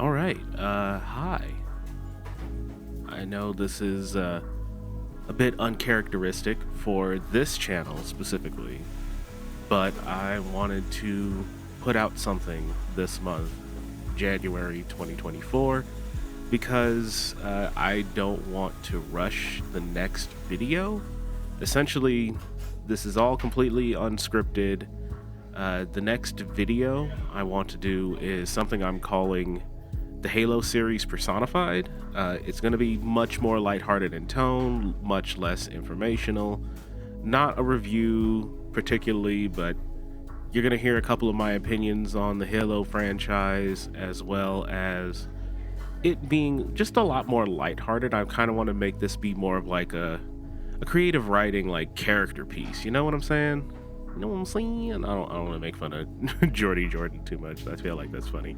All right. Hi. I know this is a bit uncharacteristic for this channel specifically, but I wanted to put out something this month, January 2024, because I don't want to rush the next video. Essentially, this is all completely unscripted. The next video I want to do is something I'm calling the Halo series personified. It's going to be much more lighthearted in tone, much less informational. Not a review particularly, but you're going to hear a couple of my opinions on the Halo franchise, as well as it being just a lot more lighthearted. I kind of want to make this be more of like a creative writing, like character piece. You know what I'm saying? You know what I'm saying? I don't want to make fun of Jordy Jordan too much. I feel like that's funny.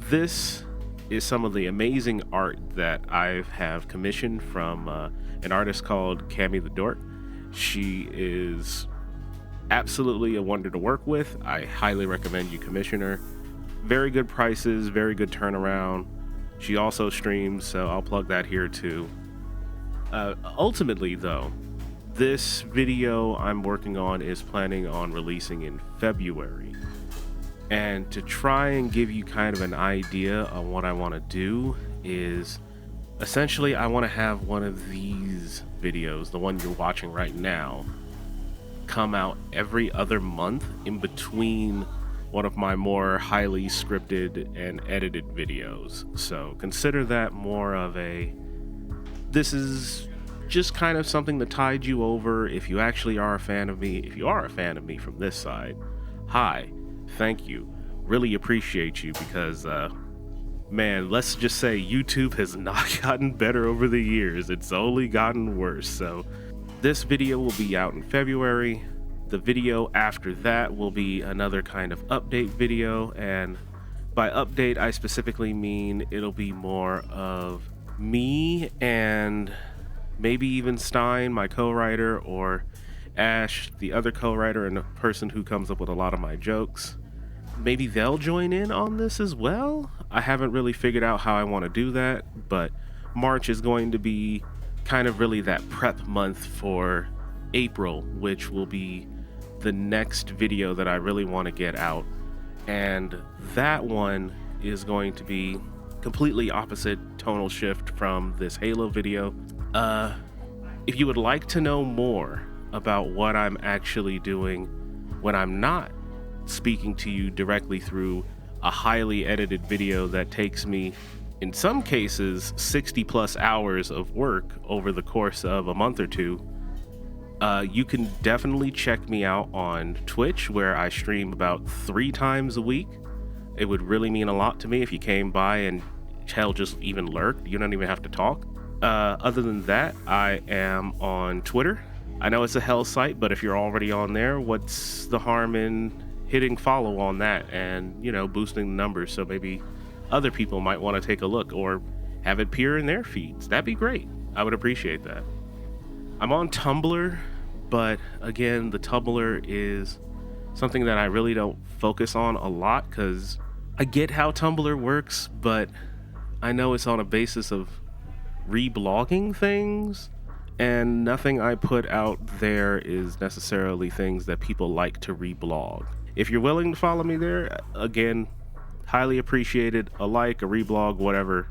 This is some of the amazing art that I have commissioned from an artist called Cammy the Dork. She is absolutely a wonder to work with. I highly recommend you commission her. Very good prices, very good turnaround. She also streams, so I'll plug that here too. Ultimately though, this video I'm working on is planning on releasing in February. And to try and give you kind of an idea on what I want to do is essentially I want to have one of these videos, the one you're watching right now, come out every other month in between one of my more highly scripted and edited videos. So consider that more of this is just kind of something that tied you over. If you actually are a fan of me, if you are a fan of me from this side, hi. Thank you. Really appreciate you because, man, let's just say YouTube has not gotten better over the years. It's only gotten worse. So this video will be out in February. The video after that will be another kind of update video. And by update, I specifically mean it'll be more of me and maybe even Stein, my co-writer, or Ash, the other co-writer and the person who comes up with a lot of my jokes. Maybe they'll join in on this as well. I haven't really figured out how I want to do that, but March is going to be kind of really that prep month for April, which will be the next video that I really want to get out. And that one is going to be completely opposite tonal shift from this Halo video. If you would like to know more about what I'm actually doing when I'm not speaking to you directly through a highly edited video that takes me, in some cases, 60 plus hours of work over the course of a month or two, you can definitely check me out on Twitch, where I stream about 3 times a week. It would really mean a lot to me if you came by and hell, just even lurked. You don't even have to talk. Other than that, I am on Twitter. I know it's a hell site, but if you're already on there, what's the harm in hitting follow on that and, you know, boosting the numbers so maybe other people might want to take a look or have it appear in their feeds? That'd be great. I would appreciate that. I'm on Tumblr, but again, the Tumblr is something that I really don't focus on a lot because I get how Tumblr works, but I know it's on a basis of reblogging things, and nothing I put out there is necessarily things that people like to reblog. If you're willing to follow me there, again, highly appreciated. A like, a reblog, whatever,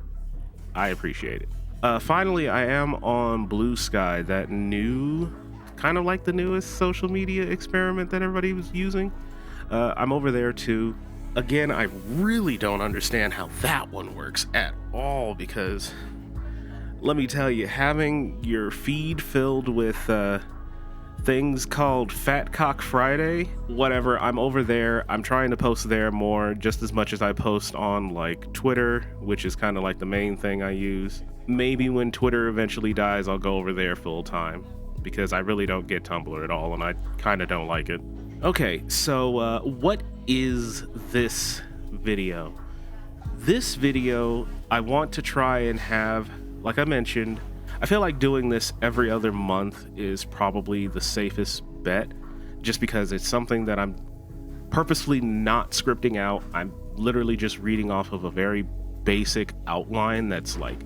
I appreciate it. Finally, I am on Blue Sky, that new, kind of like the newest social media experiment that everybody was using. I'm over there too. Again, I really don't understand how that one works at all because let me tell you, having your feed filled with things called Fat Cock Friday, whatever, I'm over there. I'm trying to post there more, just as much as I post on like Twitter, which is kind of like the main thing I use. Maybe when Twitter eventually dies, I'll go over there full time because I really don't get Tumblr at all and I kind of don't like it. Okay, so what is this video? This video, I want to try and have, like I mentioned, I feel like doing this every other month is probably the safest bet, just because it's something that I'm purposefully not scripting out. I'm literally just reading off of a very basic outline that's like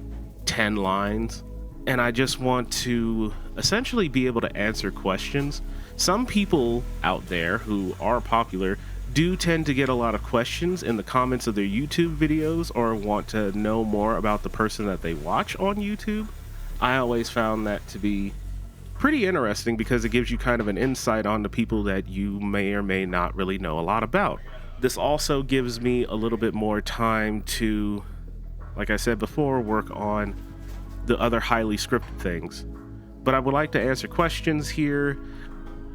10 lines. And I just want to essentially be able to answer questions. Some people out there who are popular do tend to get a lot of questions in the comments of their YouTube videos or want to know more about the person that they watch on YouTube. I always found that to be pretty interesting because it gives you kind of an insight on the people that you may or may not really know a lot about. This also gives me a little bit more time to, like I said before, work on the other highly scripted things. But I would like to answer questions here,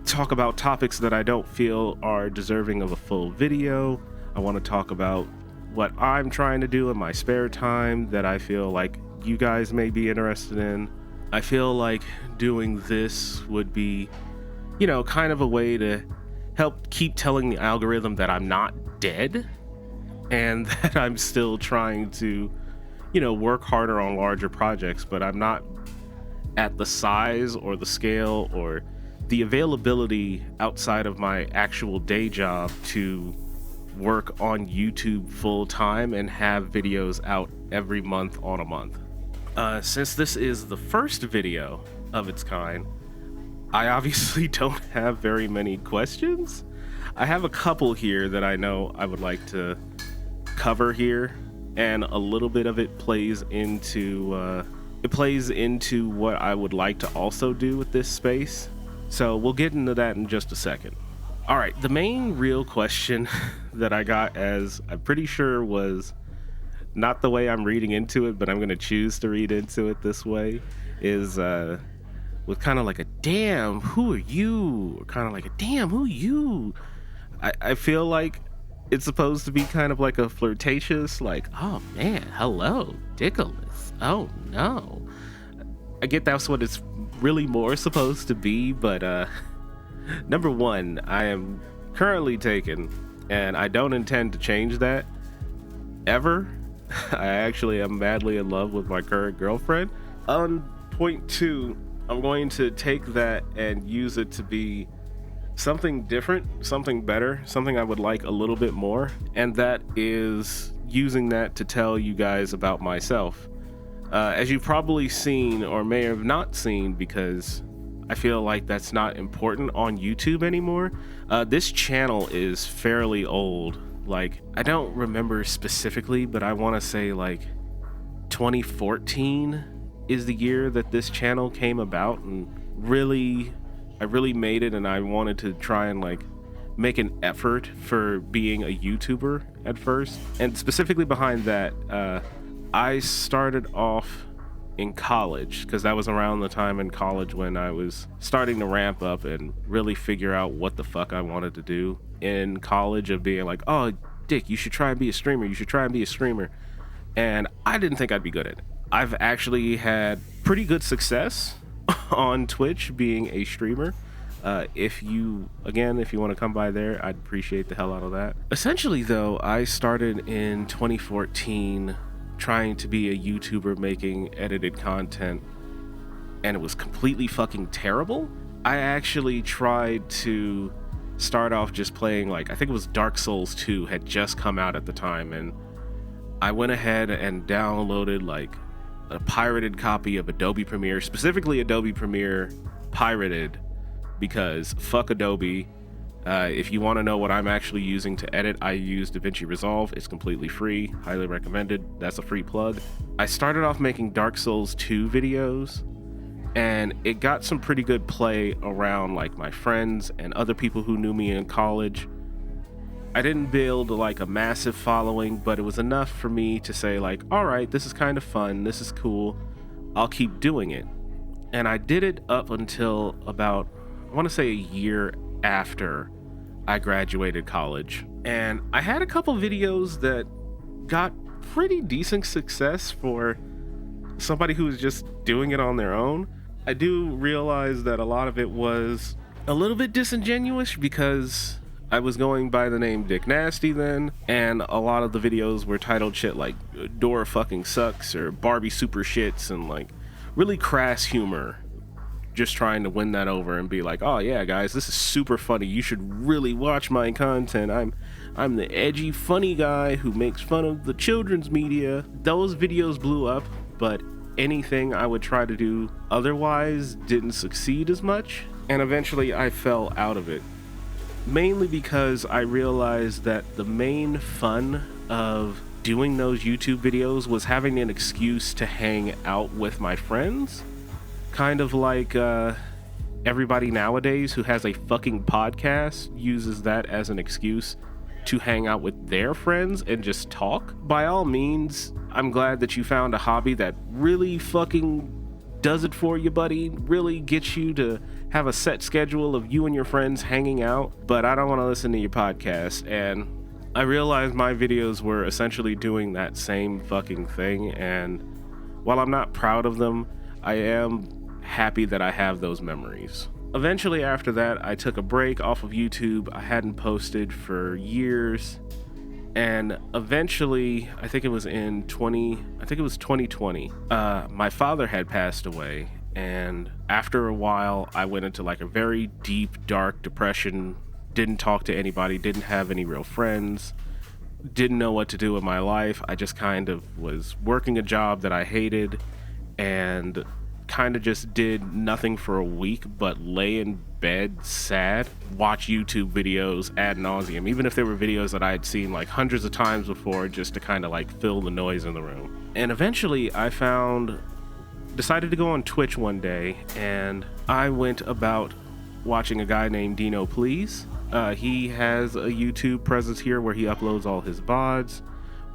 talk about topics that I don't feel are deserving of a full video. I want to talk about what I'm trying to do in my spare time that I feel like you guys may be interested in. I feel like doing this would be, kind of a way to help keep telling the algorithm that I'm not dead and that I'm still trying to, work harder on larger projects, but I'm not at the size or the scale or the availability outside of my actual day job to work on YouTube full time and have videos out every month on a month. Since this is the first video of its kind, I obviously don't have very many questions. I have a couple here that I know I would like to cover here, and a little bit of it plays into what I would like to also do with this space. So we'll get into that in just a second. All right, the main real question that I got, as I'm pretty sure was not the way I'm reading into it, but I'm going to choose to read into it this way, is with kind of like a damn, who are you? Or kind of like a damn, who you? I feel like it's supposed to be kind of like a flirtatious, like, oh man, hello, Dickolas. Oh no. I get that's what it's really more supposed to be, but number one, I am currently taken, and I don't intend to change that ever. I actually am madly in love with my current girlfriend. On point two, I'm going to take that and use it to be something different, something better, something I would like a little bit more, and that is using that to tell you guys about myself. As you've probably seen or may have not seen, because I feel like that's not important on YouTube anymore, this channel is fairly old. Like, I don't remember specifically, but I want to say like 2014 is the year that this channel came about, and I really made it, and I wanted to try and like make an effort for being a YouTuber at first. And specifically behind that, I started off in college, because that was around the time in college when I was starting to ramp up and really figure out what the fuck I wanted to do in college, of being like, oh, Dick, you should try and be a streamer. You should try and be a streamer. And I didn't think I'd be good at it. I've actually had pretty good success on Twitch being a streamer. If you want to come by there, I'd appreciate the hell out of that. Essentially, though, I started in 2014 trying to be a YouTuber making edited content, and it was completely fucking terrible. I actually tried to start off just playing, like, I think it was Dark Souls 2 had just come out at the time, and I went ahead and downloaded like a pirated copy of Adobe Premiere, specifically Adobe Premiere pirated, because fuck Adobe. If you want to know what I'm actually using to edit, I use DaVinci Resolve. It's completely free, highly recommended. That's a free plug. I started off making Dark Souls 2 videos, and it got some pretty good play around like my friends and other people who knew me in college. I didn't build like a massive following, but it was enough for me to say like, all right, this is kind of fun, this is cool, I'll keep doing it. And I did it up until about, I want to say, a year after I graduated college. And I had a couple videos that got pretty decent success for somebody who was just doing it on their own. I do realize that a lot of it was a little bit disingenuous, because I was going by the name Dick Nasty then, and a lot of the videos were titled shit like Dora fucking sucks or Barbie super shits, and like really crass humor, just trying to win that over and be like, oh yeah guys, this is super funny, you should really watch my content, I'm I'm the edgy, funny guy who makes fun of the children's media. Those videos blew up, but anything I would try to do otherwise didn't succeed as much, and eventually I fell out of it. Mainly because I realized that the main fun of doing those YouTube videos was having an excuse to hang out with my friends. Kind of like everybody nowadays who has a fucking podcast uses that as an excuse to hang out with their friends and just talk. By all means, I'm glad that you found a hobby that really fucking does it for you, buddy. Really gets you to have a set schedule of you and your friends hanging out, but I don't want to listen to your podcast. And I realized my videos were essentially doing that same fucking thing, and while I'm not proud of them, I am happy that I have those memories. Eventually after that, I took a break off of YouTube. I hadn't posted for years, and eventually, I think it was 2020, my father had passed away, and after a while, I went into like a very deep, dark depression, didn't talk to anybody, didn't have any real friends, didn't know what to do with my life. I just kind of was working a job that I hated, and kind of just did nothing for a week but lay in bed sad, watch YouTube videos ad nauseum, even if they were videos that I had seen like hundreds of times before, just to kind of like fill the noise in the room. And eventually I decided to go on Twitch one day, and I went about watching a guy named Dino Please. He has a YouTube presence here where he uploads all his VODs,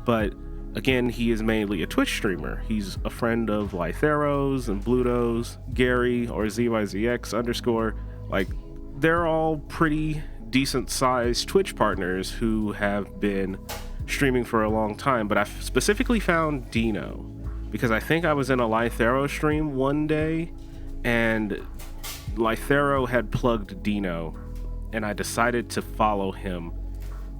but again, he is mainly a Twitch streamer. He's a friend of Lytheros and Blutos, Gary or ZYZX_. Like, they're all pretty decent sized Twitch partners who have been streaming for a long time. But I specifically found Dino because I think I was in a Lythero stream one day and Lythero had plugged Dino, and I decided to follow him.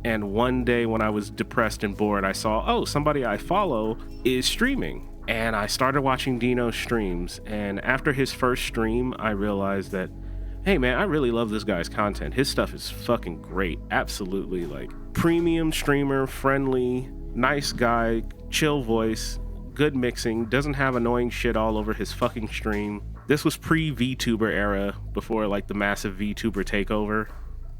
And one day when I was depressed and bored, I saw, oh, somebody I follow is streaming. And I started watching Dino's streams. And after his first stream, I realized that, hey man, I really love this guy's content. His stuff is fucking great. Absolutely, like, premium streamer, friendly, nice guy, chill voice, good mixing, doesn't have annoying shit all over his fucking stream. This was pre-VTuber era, before like the massive VTuber takeover,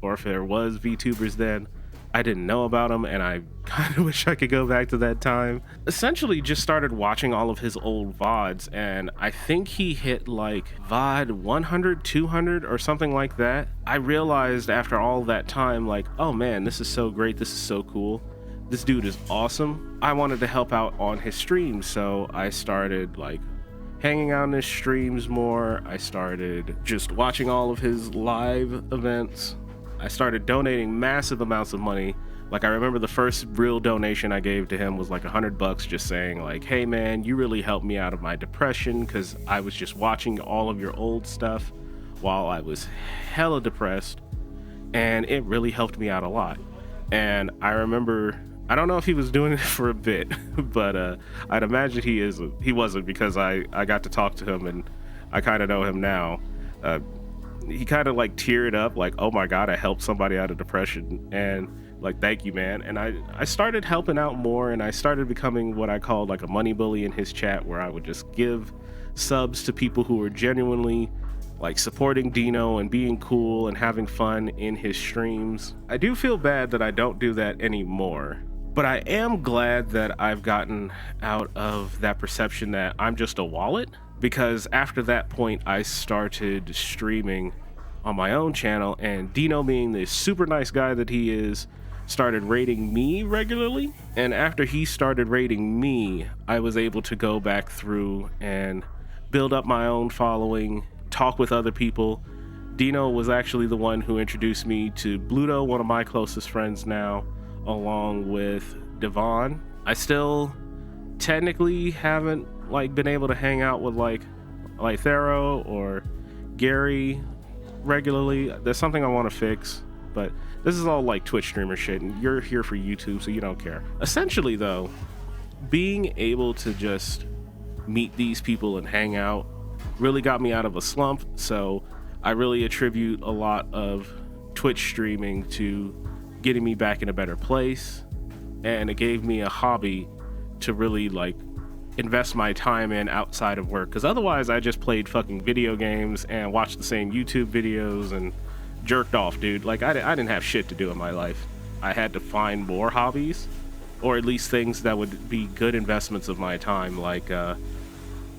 or if there was VTubers then. I didn't know about him, and I kind of wish I could go back to that time. Essentially just started watching all of his old VODs, and I think he hit like VOD 100, 200 or something like that. I realized after all that time, like, oh man, this is so great, this is so cool. This dude is awesome. I wanted to help out on his streams, so I started like hanging out in his streams more. I started just watching all of his live events. I started donating massive amounts of money. Like, I remember the first real donation I gave to him was like $100, just saying like, hey man, you really helped me out of my depression, because I was just watching all of your old stuff while I was hella depressed, and it really helped me out a lot. And I remember, I don't know if he was doing it for a bit, but I'd imagine he wasn't, because I got to talk to him and I kind of know him now. He kind of like teared up, like, oh my god, I helped somebody out of depression, and like, thank you, man. And I started helping out more, and I started becoming what I called like a money bully in his chat, where I would just give subs to people who were genuinely like supporting Dino and being cool and having fun in his streams. I do feel bad that I don't do that anymore, but I am glad that I've gotten out of that perception that I'm just a wallet. Because after that point, I started streaming on my own channel, and Dino, being the super nice guy that he is, started rating me regularly. And after he started rating me, I was able to go back through and build up my own following, talk with other people. Dino was actually the one who introduced me to Bluto, one of my closest friends now, along with Devon. I still technically haven't like been able to hang out with like Lythero or Gary regularly. There's something I want to fix, but this is all like Twitch streamer shit, and you're here for YouTube, so you don't care. Essentially though, being able to just meet these people and hang out really got me out of a slump. So I really attribute a lot of Twitch streaming to getting me back in a better place, and it gave me a hobby to really like invest my time in outside of work, because otherwise I just played fucking video games and watched the same YouTube videos and jerked off, dude. Like I didn't have shit to do in my life. I had to find more hobbies, or at least things that would be good investments of my time. Like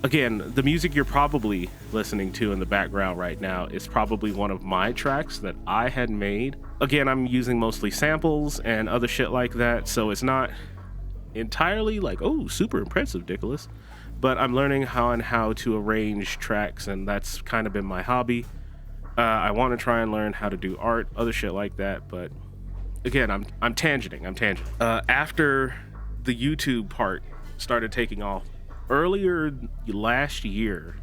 again, the music you're probably listening to in the background right now is probably one of my tracks that I had made. Again, I'm using mostly samples and other shit like that, so it's not entirely like, oh, super impressive, Dickolas. But I'm learning how to arrange tracks, and that's kind of been my hobby. I want to try and learn how to do art, other shit like that, but again, I'm tangenting. After the YouTube part started taking off earlier last year,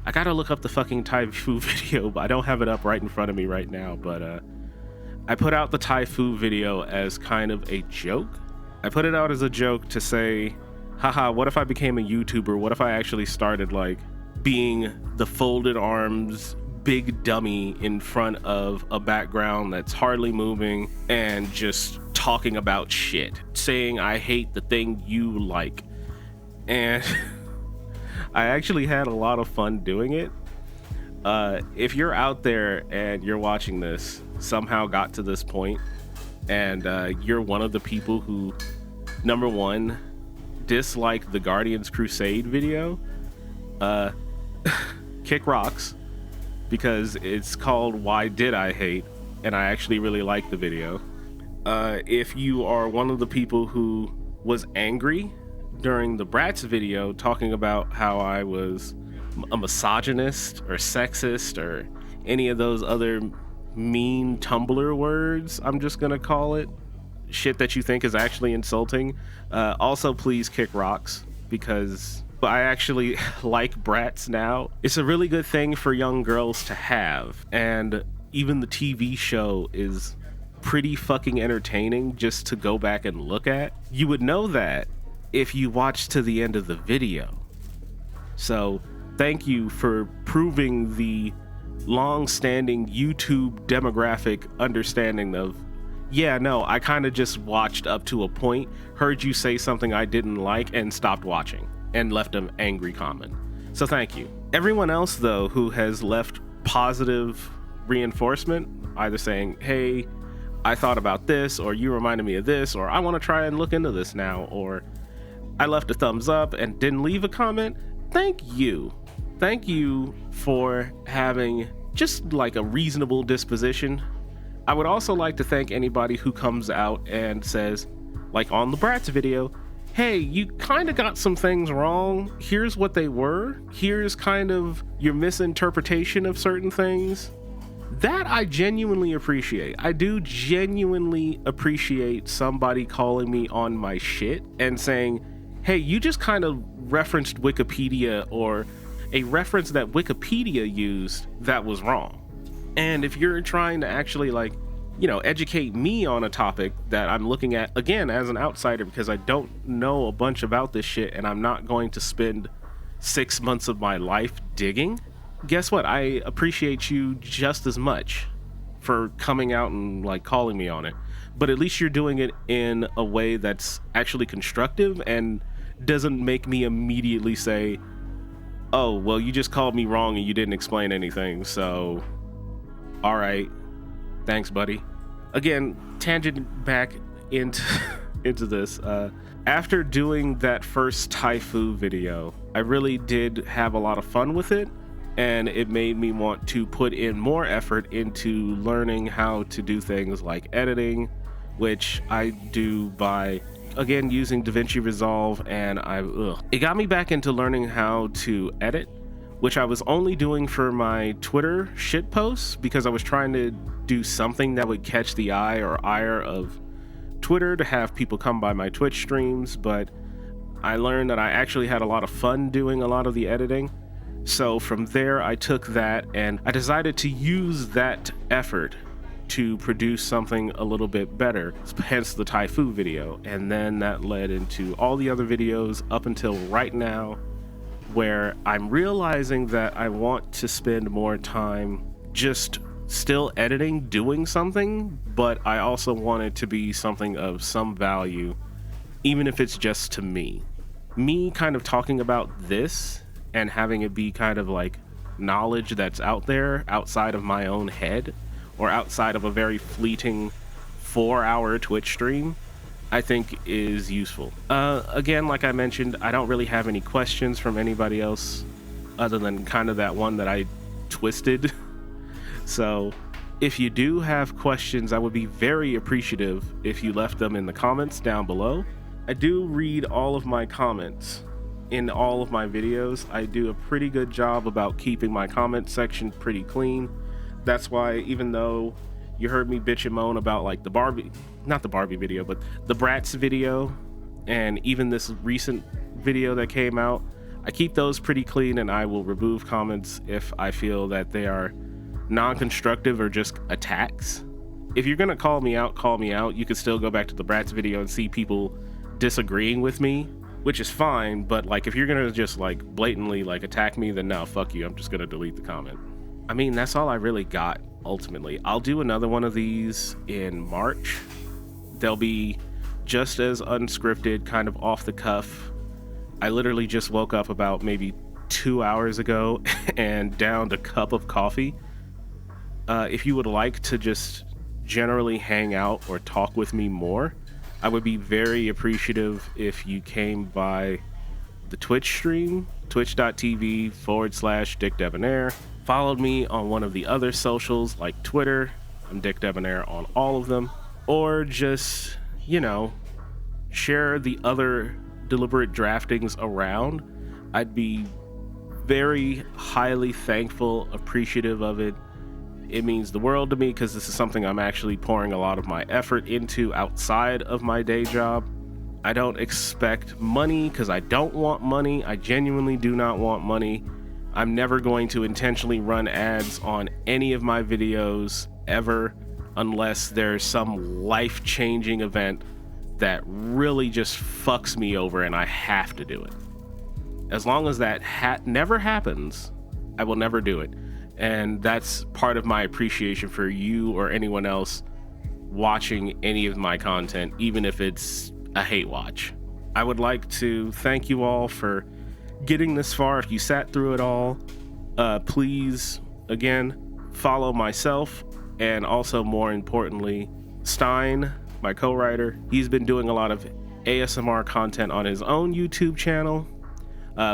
I gotta look up the fucking Thai food video, but I don't have it up right in front of me right now. But I put out the Thai food video as kind of a joke. I put it out as a joke to say, haha, what if I became a YouTuber? What if I actually started like being the folded arms big dummy in front of a background that's hardly moving and just talking about shit, saying I hate the thing you like. And I actually had a lot of fun doing it. If you're out there and you're watching this, somehow got to this point, and you're one of the people who, number one, dislike the Guardians Crusade video, kick rocks, because it's called Why Did I Hate, and I actually really like the video. If you are one of the people who was angry during the Bratz video talking about how I was a misogynist or sexist or any of those other mean Tumblr words, I'm just gonna call it, shit that you think is actually insulting, also please kick rocks, because I actually like Bratz now. It's a really good thing for young girls to have, and even the TV show is pretty fucking entertaining just to go back and look at. You would know that if you watch to the end of the video. So thank you for proving the long-standing YouTube demographic understanding of, yeah, no, I kind of just watched up to a point, heard you say something I didn't like, and stopped watching, and left an angry comment. So thank you. Everyone else, though, who has left positive reinforcement, either saying, hey, I thought about this, or you reminded me of this, or I want to try and look into this now, or I left a thumbs up and didn't leave a comment, thank you. Thank you for having just like a reasonable disposition. I would also like to thank anybody who comes out and says, like on the Bratz video, hey, you kind of got some things wrong. Here's what they were. Here's kind of your misinterpretation of certain things. That I genuinely appreciate. I do genuinely appreciate somebody calling me on my shit and saying, hey, you just kind of referenced Wikipedia, or a reference that Wikipedia used that was wrong. And if you're trying to actually like, you know, educate me on a topic that I'm looking at, again, as an outsider, because I don't know a bunch about this shit and I'm not going to spend 6 months of my life digging, guess what? I appreciate you just as much for coming out and like calling me on it. But at least you're doing it in a way that's actually constructive and doesn't make me immediately say, oh, well, you just called me wrong and you didn't explain anything, so all right, thanks, buddy. Again, tangent back into this. After doing that first Thai food video, I really did have a lot of fun with it, and it made me want to put in more effort into learning how to do things like editing, which I do by, again, using DaVinci Resolve, and it got me back into learning how to edit, which I was only doing for my Twitter shit posts because I was trying to do something that would catch the eye or ire of Twitter to have people come by my Twitch streams. But I learned that I actually had a lot of fun doing a lot of the editing. So from there, I took that and I decided to use that effort to produce something a little bit better, hence the Thai food video. And then that led into all the other videos up until right now, where I'm realizing that I want to spend more time just still editing, doing something, but I also want it to be something of some value, even if it's just to me. Me kind of talking about this and having it be kind of like knowledge that's out there outside of my own head or outside of a very fleeting 4-hour Twitch stream, I think is useful. Again, like I mentioned, I don't really have any questions from anybody else other than kind of that one that I twisted. So if you do have questions, I would be very appreciative if you left them in the comments down below. I do read all of my comments in all of my videos. I do a pretty good job about keeping my comment section pretty clean. That's why, even though you heard me bitch and moan about like not the Barbie video, but the Bratz video, and even this recent video that came out, I keep those pretty clean, and I will remove comments if I feel that they are non-constructive or just attacks. If you're gonna call me out, call me out. You can still go back to the Bratz video and see people disagreeing with me, which is fine, but like if you're gonna just like blatantly like attack me, then no, fuck you, I'm just gonna delete the comment. I mean, that's all I really got ultimately. I'll do another one of these in March. They'll be just as unscripted, kind of off the cuff. I literally just woke up about maybe 2 hours ago and downed a cup of coffee. If you would like to just generally hang out or talk with me more, I would be very appreciative if you came by the Twitch stream, twitch.tv/DickDebonair. Followed me on one of the other socials like Twitter. I'm Dick Debonair on all of them. Or just, you know, share the other deliberate draftings around. I'd be very highly thankful, appreciative of it. It means the world to me because this is something I'm actually pouring a lot of my effort into outside of my day job. I don't expect money because I don't want money. I genuinely do not want money. I'm never going to intentionally run ads on any of my videos ever unless there's some life-changing event that really just fucks me over and I have to do it. As long as that never happens, I will never do it. And that's part of my appreciation for you or anyone else watching any of my content, even if it's a hate watch. I would like to thank you all for getting this far. If you sat through it all, please, again, follow myself and also, more importantly, Stein, my co-writer. He's been doing a lot of ASMR content on his own YouTube channel.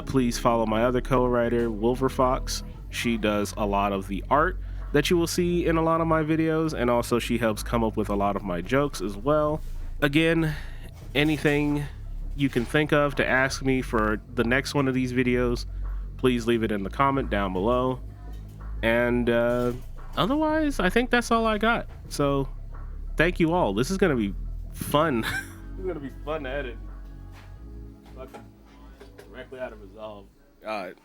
Please follow my other co-writer, Wilverfox. She does a lot of the art that you will see in a lot of my videos, and also she helps come up with a lot of my jokes as well. Again, anything you can think of to ask me for the next one of these videos, please leave it in the comment down below. And otherwise, I think that's all I got. So thank you all. This is gonna be fun. This is gonna be fun to edit. Fucking directly out of Resolve. God.